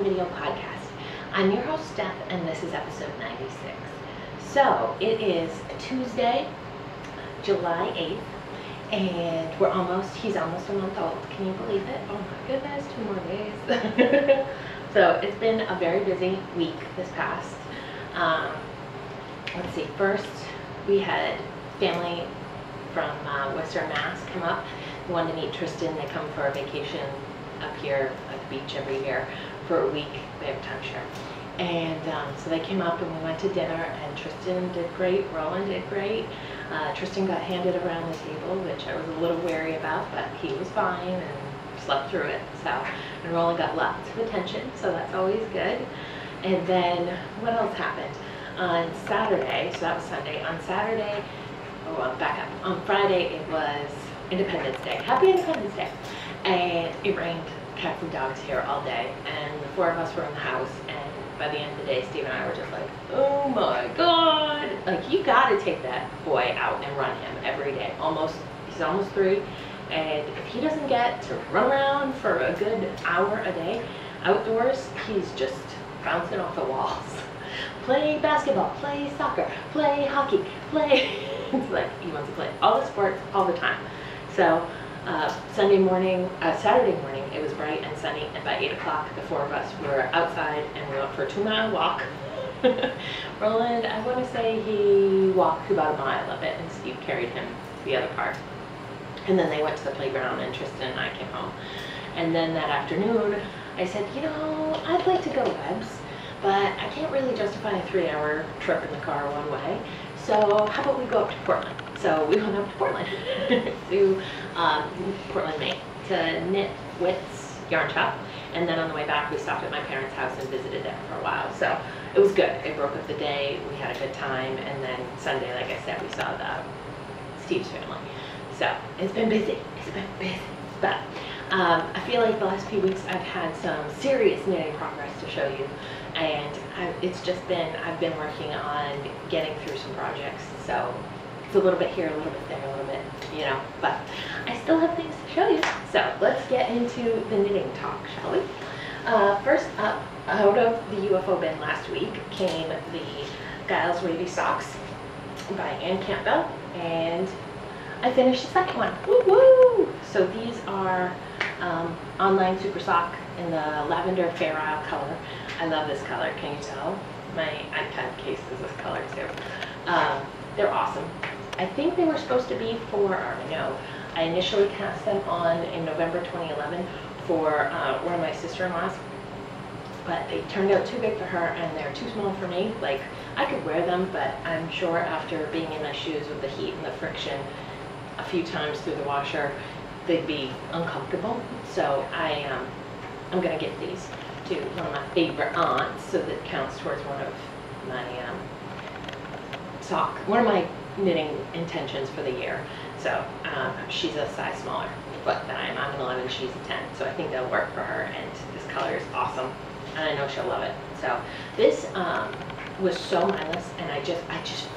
One Video Podcast. I'm your host, Steph, and this is episode 96. So, it is Tuesday, July 8th, and he's almost a month old. Can you believe it? Oh my goodness, 2 more days. So, it's been a very busy week this past. Let's see, first we had family from Western Mass come up. They wanted to meet Tristan. They come for a vacation up here at the beach every year for a week. They have timeshare. And so they came up and we went to dinner, and Tristan did great, Roland did great. Tristan got handed around the table, which I was a little wary about, but he was fine and slept through it. So, and Roland got lots of attention, so that's always good. And then what else happened? On Saturday, so that was Sunday, on Saturday, back up. On Friday, it was Independence Day. Happy Independence Day. And it rained cats and dogs here all day. And the 4 of us were in the house. And by the end of the day, Steve and I were just like, oh my God. Like, you got to take that boy out and run him every day. He's almost 3. And if he doesn't get to run around for a good hour a day outdoors, he's just bouncing off the walls. Play basketball, play soccer, play hockey, play. It's like he wants to play all the sports all the time. So Saturday morning, it was bright and sunny, and by 8 o'clock, the 4 of us were outside and we went for a 2-mile walk. Roland, I want to say he walked about a mile of it, and Steve carried him the other part. And then they went to the playground, and Tristan and I came home. And then that afternoon, I said, you know, I'd like to go Webb's, but I can't really justify a 3-hour trip in the car one way. So how about we go up to Portland? So we went up to Portland, to Portland, Maine, to Knit Wit's Yarn Shop. And then on the way back, we stopped at my parents' house and visited them for a while. So it was good. It broke up the day. We had a good time. And then Sunday, like I said, we saw Steve's family. So it's been busy. It's been busy. But I feel like the last few weeks I've had some serious knitting progress to show you. And I've been working on getting through some projects. So it's a little bit here, a little bit there, a little bit, but I still have things to show you. So let's get into the knitting talk, shall we? First up, out of the UFO bin last week came the Giles Wavy Socks by Ann Campbell, and I finished the second one. Woo woo! So these are online super sock in the lavender Fair Isle color. I love this color. Can you tell? My iPad case is this color too. They're awesome. I think they were supposed to be I initially cast them on in November 2011 for one of my sister-in-laws, but they turned out too big for her and they're too small for me. Like, I could wear them, but I'm sure after being in my shoes with the heat and the friction a few times through the washer, they'd be uncomfortable. So I'm gonna get these to one of my favorite aunts, so that counts towards one of my knitting intentions for the year. So she's a size smaller foot than I am. I'm an 11, she's a 10, so I think that'll work for her, and this color is awesome, and I know she'll love it. So this was so mindless, and I just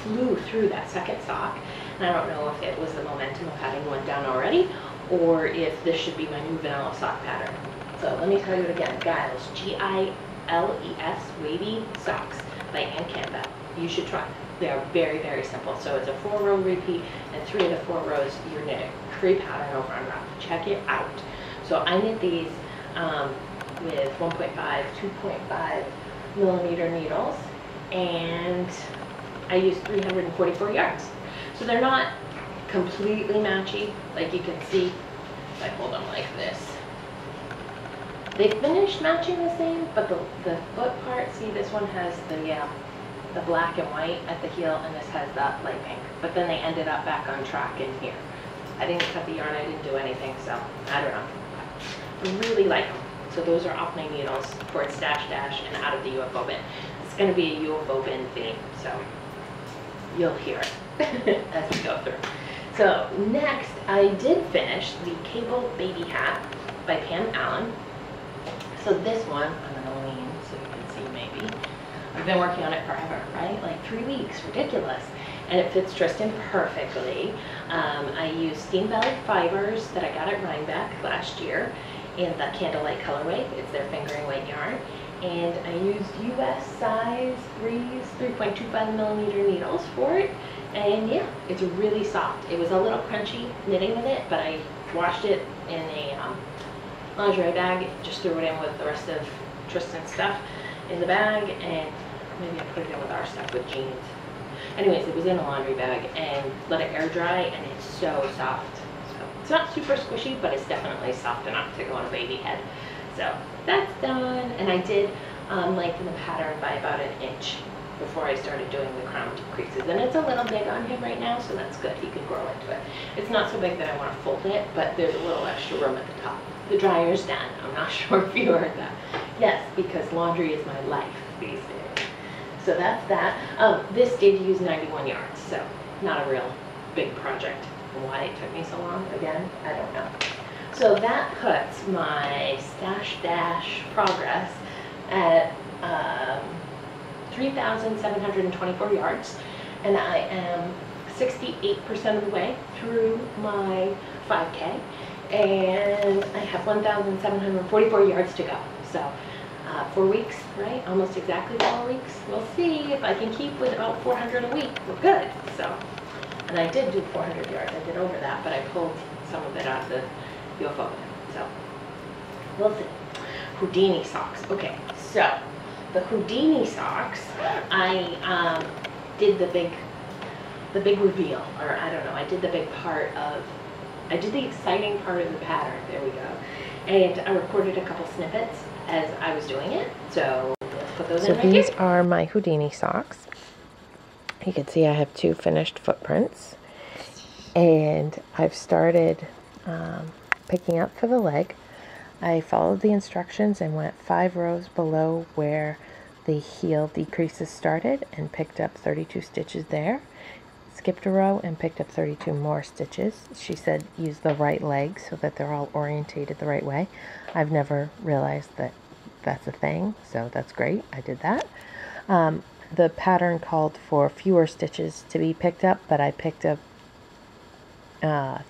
flew through that second sock, and I don't know if it was the momentum of having one down already, or if this should be my new vanilla sock pattern. So let me tell you it again. Giles, G-I-L-E-S, Wavy Socks by Ann Campbell. You should try them. They are very, very simple. So it's a 4-row repeat, and 3 of the 4 rows you're knitting. Free pattern over on Rough. Check it out. So I knit these with 1.5, 2.5 millimeter needles, and I use 344 yards. So they're not completely matchy. Like you can see, if I hold them like this, they finished matching the same, but the foot part, see, this one has the black and white at the heel, and this has that light pink. But then they ended up back on track in here. I didn't cut the yarn, I didn't do anything, so I don't know. I really like them. So those are off my needles for Stash Dash and out of the UFO bin. It's going to be a UFO bin theme, so you'll hear it as we go through. So next, I did finish the Cable Baby Hat by Pam Allen. So this one, I'm going to lean so you can see maybe. I've been working on it forever, right? Like 3 weeks, ridiculous. And it fits Tristan perfectly. I use Steam Valley fibers that I got at Rhinebeck last year in the Candlelight colorway. It's their fingering weight yarn. and I used US size 3.25 millimeter needles for it. And yeah, it's really soft. It was a little crunchy knitting with it, but I washed it in a lingerie bag, just threw it in with the rest of Tristan's stuff in the bag, and maybe I put it in with our stuff with jeans. Anyways, it was in a laundry bag and let it air dry, and it's so soft. So it's not super squishy, but it's definitely soft enough to go on a baby head. So that's done, and I did lengthen the pattern by about 1 inch before I started doing the crown creases. And it's a little big on him right now, so that's good. He can grow into it. It's not so big that I want to fold it, but there's a little extra room at the top. The dryer's done. I'm not sure if you heard that. Yes, because laundry is my life these days. So that's that. This did use 91 yards, so not a real big project. Why it took me so long, again, I don't know. So that puts my stash dash progress at 3,724 yards, and I am 68% of the way through my 5K, and I have 1,744 yards to go. So 4 weeks, right? Almost exactly 4 weeks. We'll see if I can keep with about 400 a week. We're good. So, and I did do 400 yards. I did over that, but I pulled some of it out of the UFO. So we'll see. Houdini socks. Okay, so the Houdini socks, I did the big reveal, or I don't know, I did the big part of, I did the exciting part of the pattern, there we go, and I recorded a couple snippets as I was doing it, so let's put those in right here. So these are my Houdini socks. You can see I have 2 finished footprints, and I've started picking up for the leg. I followed the instructions and went 5 rows below where the heel decreases started and picked up 32 stitches there. Skipped a row and picked up 32 more stitches. She said use the right leg so that they're all orientated the right way. I've never realized that that's a thing, so that's great. I did that. The pattern called for fewer stitches to be picked up, but I picked up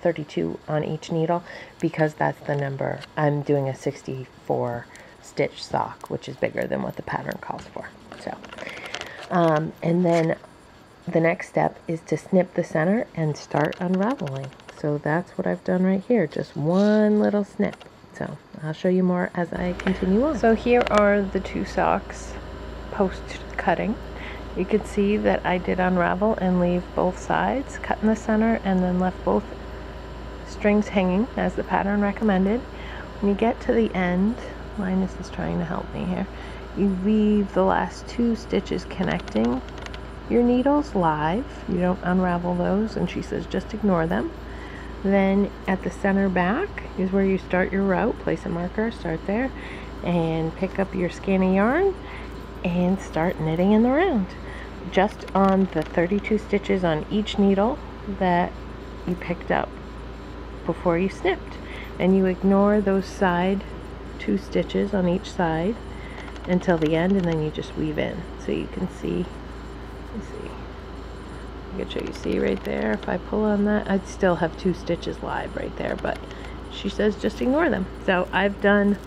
32 on each needle because that's the number. I'm doing a 64 stitch sock, which is bigger than what the pattern calls for. So, and then the next step is to snip the center and start unraveling. So that's what I've done right here, just one little snip. So I'll show you more as I continue on. So here are the 2 socks post cutting. You can see that I did unravel and leave both sides, cut in the center, and then left both strings hanging as the pattern recommended. When you get to the end, Linus is trying to help me here, you leave the last 2 stitches connecting your needles live. You don't unravel those, and she says just ignore them. Then at the center back is where you start your route. Place a marker, start there, and pick up your skein of yarn and start knitting in the round. Just on the 32 stitches on each needle that you picked up before you snipped, and you ignore those side 2 stitches on each side until the end, and then you just weave in. So you can see, let's see, I can show you, see right there, if I pull on that, I'd still have 2 stitches live right there, but she says just ignore them. So I've done,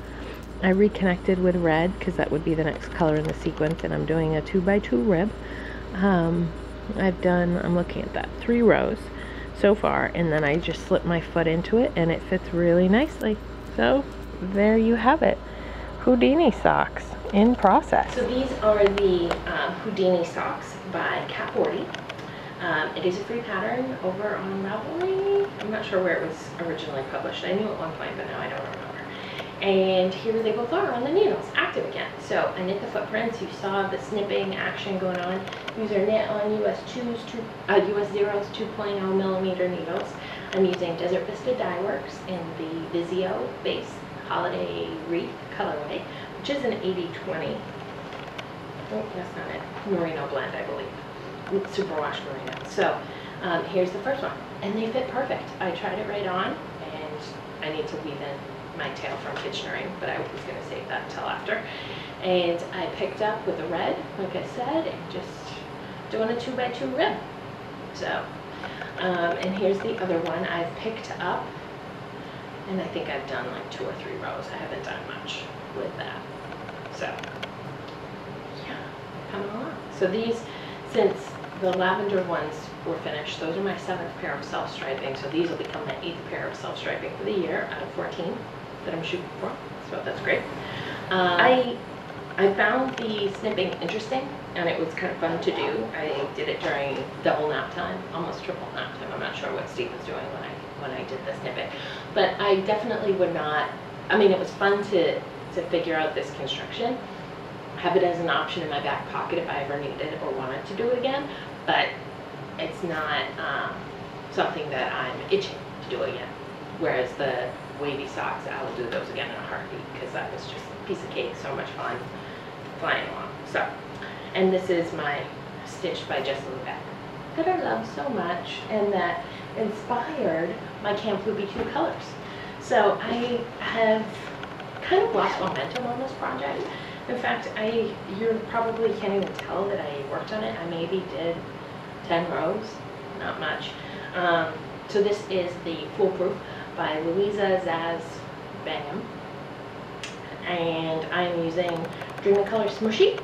I reconnected with red because that would be the next color in the sequence, and I'm doing a 2x2 rib. I've done, I'm looking at that, 3 rows so far, and then I just slip my foot into it and it fits really nicely. So there you have it, Houdini socks in process. So these are the Houdini socks by Cat 40. It is a free pattern over on Ravelry. I'm not sure where it was originally published. I knew at one point, but now I don't remember. And here they both are on the needles, active again. So I knit the footprints. You saw the snipping action going on. These are knit on US 0s 2.0 millimeter needles. I'm using Desert Vista Dye Works in the Vizio base holiday wreath colorway, which is an 80/20. Oh, that's not it. Merino blend, I believe. It's superwash merino. So here's the first one, and they fit perfect. I tried it right on, and I need to weave in my tail from Kitchener-ing, but I was going to save that until after. And I picked up with a red, like I said, and just doing a 2x2 rib. So, and here's the other one I've picked up, and I think I've done like 2 or 3 rows. I haven't done much with that. So So these, since the lavender ones were finished, those are my 7th pair of self-striping. So these will become my 8th pair of self-striping for the year out of 14 that I'm shooting for. So that's great. I found the snipping interesting, and it was kind of fun to do. I did it during double nap time, almost triple nap time. I'm not sure what Steve was doing when I did the snippet, but I definitely would not. I mean, it was fun to figure out this construction, have it as an option in my back pocket if I ever needed or wanted to do it again, but it's not something that I'm itching to do again. Whereas the wavy socks, I'll do those again in a heartbeat, because that was just a piece of cake, so much fun flying along. So, and this is my Stitch by Jessica Beck that I love so much, and that inspired my Camp Loopy 2 colors. So I have kind of lost momentum on this project. In fact, you probably can't even tell that I worked on it. I maybe did 10 rows, not much. So this is the Foolproof by Louisa Zaz Bangham, and I'm using Dream in Color Smushy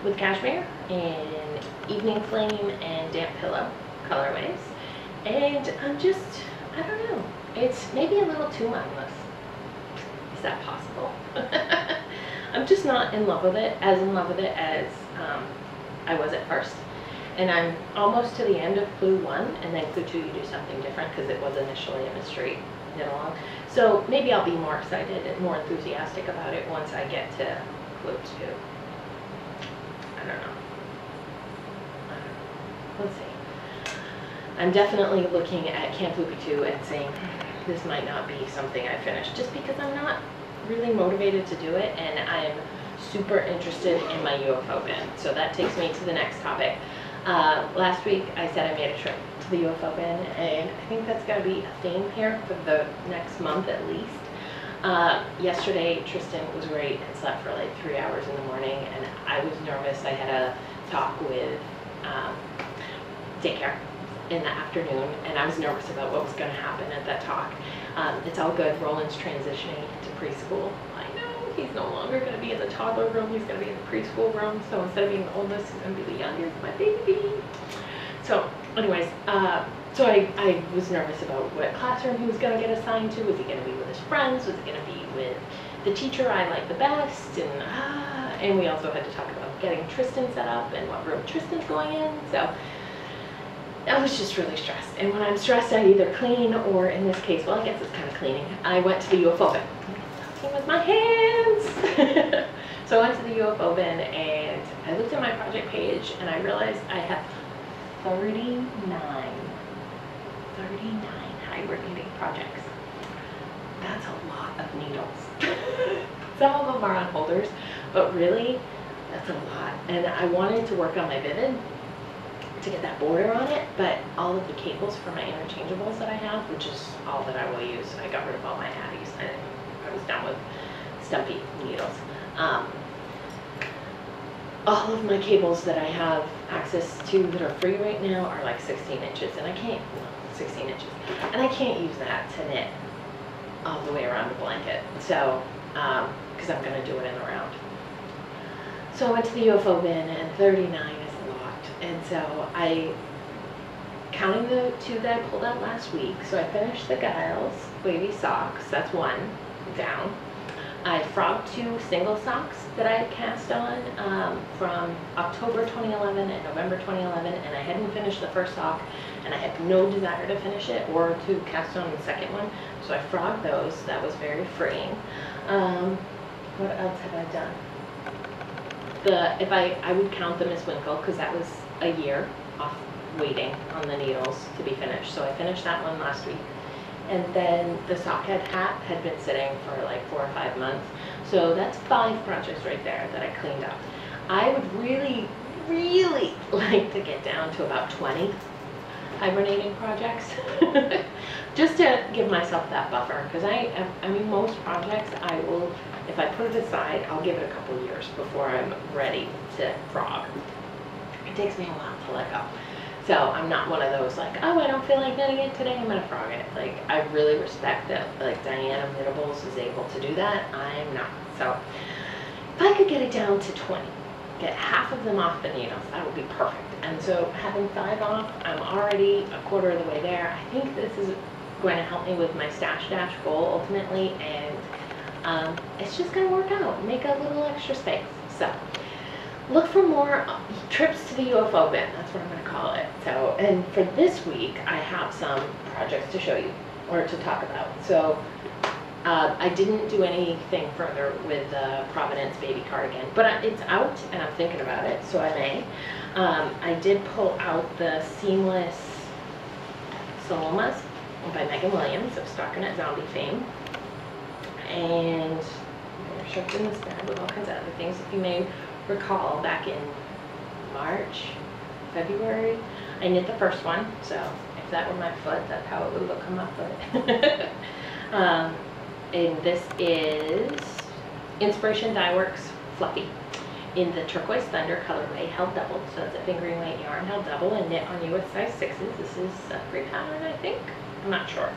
with cashmere and Evening Flame and Damp Pillow colorways, and I don't know, it's maybe a little too mindless. Is that possible? I'm just not in love with it, as I was at first. And I'm almost to the end of Clue 1, and then Clue 2 you do something different because it was initially a mystery knit along. So maybe I'll be more excited and more enthusiastic about it once I get to Clue 2. I don't know. Let's see. I'm definitely looking at Camp Loopy 2 and saying this might not be something I finish, just because I'm not really motivated to do it, and I'm super interested in my UFO bin. So that takes me to the next topic. Last week I said I made a trip to the UFO bin, and I think that's got to be a theme here for the next month at least. Yesterday Tristan was great and slept for like 3 hours in the morning, and I was nervous. I had a talk with daycare in the afternoon, and I was nervous about what was going to happen at that talk. It's all good. Roland's transitioning to preschool. I know he's no longer going to be in the toddler room. He's going to be in the preschool room. So instead of being the oldest, he's going to be the youngest, my baby. So anyways, so I was nervous about what classroom he was going to get assigned to. Was he going to be with his friends? Was he going to be with the teacher I like the best? And we also had to talk about getting Tristan set up and what room Tristan's going in. So I was just really stressed. And when I'm stressed, I either clean, or in this case, well, I guess it's kind of cleaning. I went to the UFO bin. Something with my hands. So I went to the UFO bin and I looked at my project page, and I realized I have 39 hibernating projects. That's a lot of needles. Some of them are on holders, but really, that's a lot. And I wanted to work on my Vivid to get that border on it, but all of the cables for my interchangeables that I have, which is all that I will use, I got rid of all my Addies, and I was done with stumpy needles. All of my cables that I have access to that are free right now are like 16 inches, and I can't, 16 inches, and I can't use that to knit all the way around the blanket, so, because I'm going to do it in the round. So I went to the UFO bin, and 39 is locked, and so counting the 2 that I pulled out last week, so I finished the Giles wavy socks, that's 1 down. I frogged 2 single socks that I had cast on from October 2011 and November 2011, and I hadn't finished the first sock, and I had no desire to finish it or to cast on the second one, so I frogged those. That was very freeing. What else have I done? If I would count the Miss Winkle, because that was a year off waiting on the needles to be finished, so I finished that one last week. And then the sockhead hat had been sitting for like 4 or 5 months. So that's 5 projects right there that I cleaned up. I would really, really like to get down to about 20 hibernating projects. Just to give myself that buffer. Because I mean, most projects I will, if I put it aside, I'll give it a couple years before I'm ready to frog. It takes me a while to let go. So I'm not one of those like, oh, I don't feel like knitting it today, I'm gonna frog it. Like, I really respect that, like, Diana Knittables is able to do that. I'm not. So if I could get it down to 20, get half of them off the needles. That would be perfect. And so having 5 off, I'm already a quarter of the way there. I think this is going to help me with my stash dash goal ultimately, and it's just going to work out, make a little extra space. So look for more trips to the UFO bin. That's what I'm going to call it. So, and for this week, I have some projects to show you or to talk about. So I didn't do anything further with the Providence baby cardigan, but it's out and I'm thinking about it, so I may. I did pull out the seamless Solomas by Megan Williams of Stockernet Zombie fame, and they're shoved in this bag with all kinds of other things. If you may recall, back in March, February, I knit the first one, so if that were my foot, that's how it would look on my foot. And this is Inspiration Dye Works Fluffy in the Turquoise Thunder colorway, held double. So that's a fingering weight yarn held double and knit on US size 6s. This is a free pattern, I think. I'm not sure.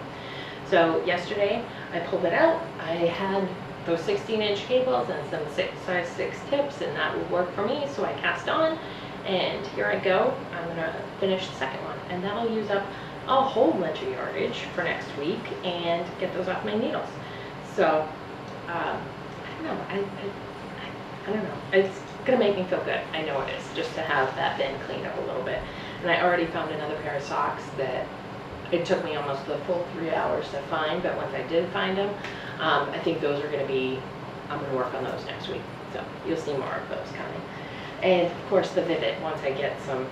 So yesterday I pulled it out. I had those 16-inch cables and some size 6 tips, and that would work for me. So I cast on, and here I go. I'm gonna finish the second one, and that'll use up a whole bunch of yardage for next week and get those off my needles. So, I don't know, I don't know, it's gonna make me feel good, I know it is, just to have that bin cleaned up a little bit. And I already found another pair of socks that it took me almost the full 3 hours to find, but once I did find them, I think those are gonna be, I'm gonna work on those next week. So you'll see more of those coming. And of course the Vivid, once I get some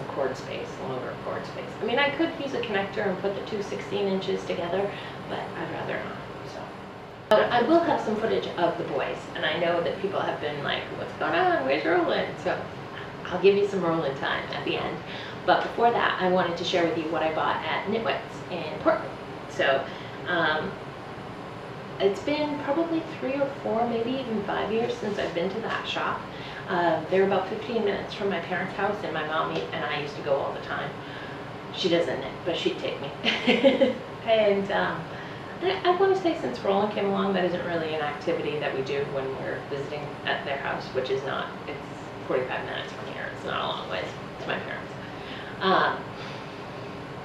cord space, longer cord space. I mean, I could use a connector and put the two 16 inches together, but I'd rather not. I will have some footage of the boys, and I know that people have been like, what's going on, where's Roland? So I'll give you some Roland time at the end. But before that, I wanted to share with you what I bought at Knitwits in Portland. So it's been probably 3 or 4, maybe even 5 years since I've been to that shop. They're about 15 minutes from my parents' house, and my mom and I used to go all the time. She doesn't knit, but she'd take me. And I want to say since Roland came along, that isn't really an activity that we do when we're visiting at their house, which is not, it's 45 minutes from here. It's not a long ways to my parents.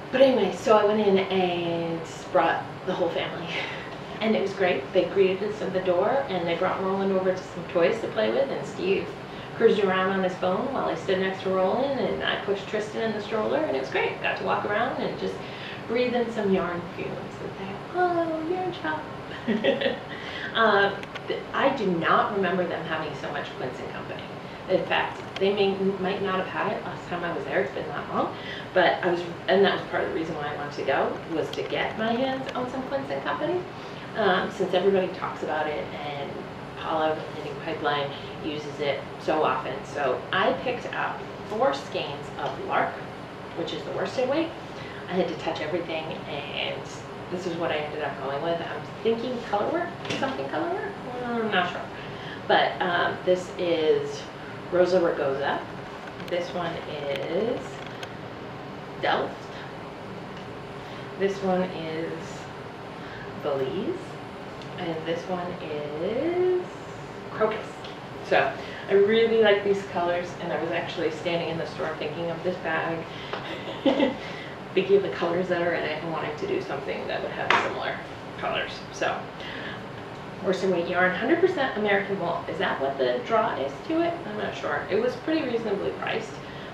But anyway, so I went in and brought the whole family. And it was great. They greeted us at the door, and they brought Roland over to some toys to play with, and Steve cruised around on his phone while I stood next to Roland, and I pushed Tristan in the stroller, and it was great. Got to walk around and just breathe in some yarn fumes and say, oh, yarn shop. I do not remember them having so much Quince & Company. In fact, they might not have had it last time I was there. It's been that long. But and that was part of the reason why I wanted to go, was to get my hands on some Quince & Company. Since everybody talks about it, and Paula with Knitting Pipeline uses it so often. So I picked up 4 skeins of Lark, which is the worsted weight. I had to touch everything, and this is what I ended up going with. I'm thinking colorwork, something colorwork? I'm not sure. But this is Rosa Ragosa. This one is Delft. This one is Belize. And this one is Crocus. So I really like these colors, and I was actually standing in the store thinking of this bag. Thinking of the colors that are in it and wanting to do something that would have similar colors. So, worsted weight yarn, 100% American wool. Is that what the draw is to it? I'm not sure. It was pretty reasonably priced.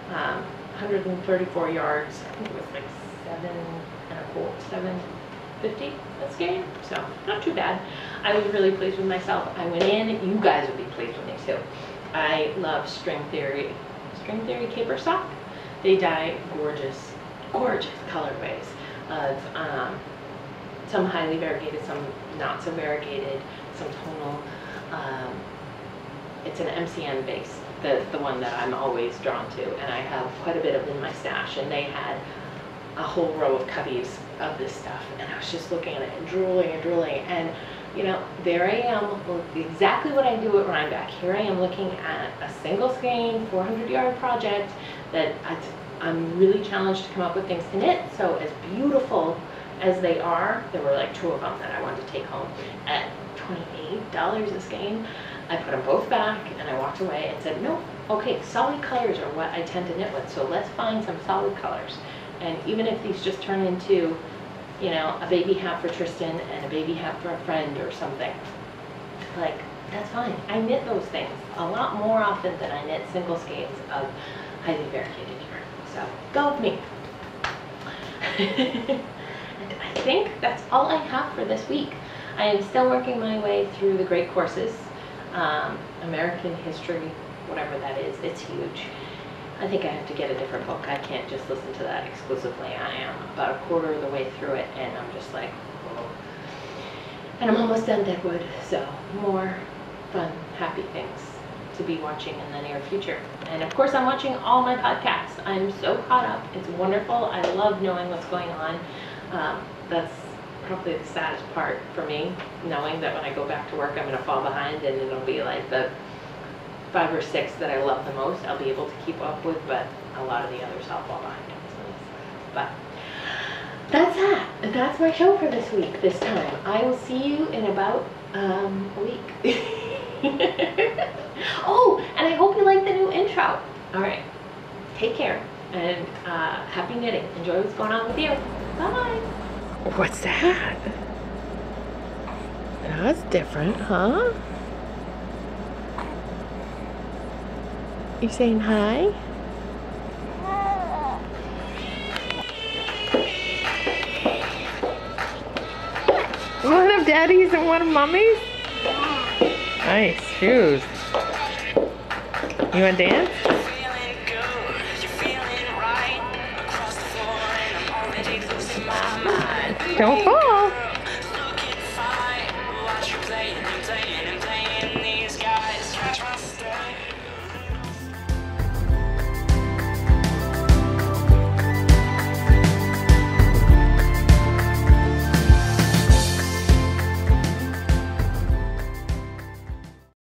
134 yards. I think it was like $7.50 a skein. So, not too bad. I was really pleased with myself. I went in. You guys would be pleased with me too. I love String Theory Caper Sock. They dye gorgeous colorways of some highly variegated, some not so variegated, some tonal. It's an MCM base, the one that I'm always drawn to, and I have quite a bit of in my stash, and they had a whole row of cubbies of this stuff, and I was just looking at it and drooling, and you know, there I am, exactly what I do at Rhinebeck. Here I am looking at a single skein 400-yard project that I'm really challenged to come up with things to knit. So as beautiful as they are, there were like 2 of them that I wanted to take home at $28 a skein. I put them both back and I walked away and said, no, okay, solid colors are what I tend to knit with, so let's find some solid colors. And even if these just turn into, you know, a baby hat for Tristan and a baby hat for a friend or something, like, that's fine. I knit those things a lot more often than I knit single skeins of highly variegated yarn. So, go with me. And I think that's all I have for this week. I am still working my way through the great courses. American history, whatever that is, it's huge. I think I have to get a different book. I can't just listen to that exclusively. I am about a quarter of the way through it, and I'm just like, whoa. And I'm almost done Deadwood, so more fun, happy things to be watching in the near future. And of course, I'm watching all my podcasts. I'm so caught up. It's wonderful. I love knowing what's going on. That's probably the saddest part for me, knowing that when I go back to work, I'm going to fall behind, and it'll be like the 5 or 6 that I love the most I'll be able to keep up with, but a lot of the others I'll fall behind. But that's that. That's my show for this week, this time. I will see you in about a week. Oh, and I hope you like the new intro. All right. Take care, and happy knitting. Enjoy what's going on with you. Bye. What's that? That's different, huh? You saying hi? One of Daddy's and one of Mommy's? Nice shoes. You want to dance? Don't fall.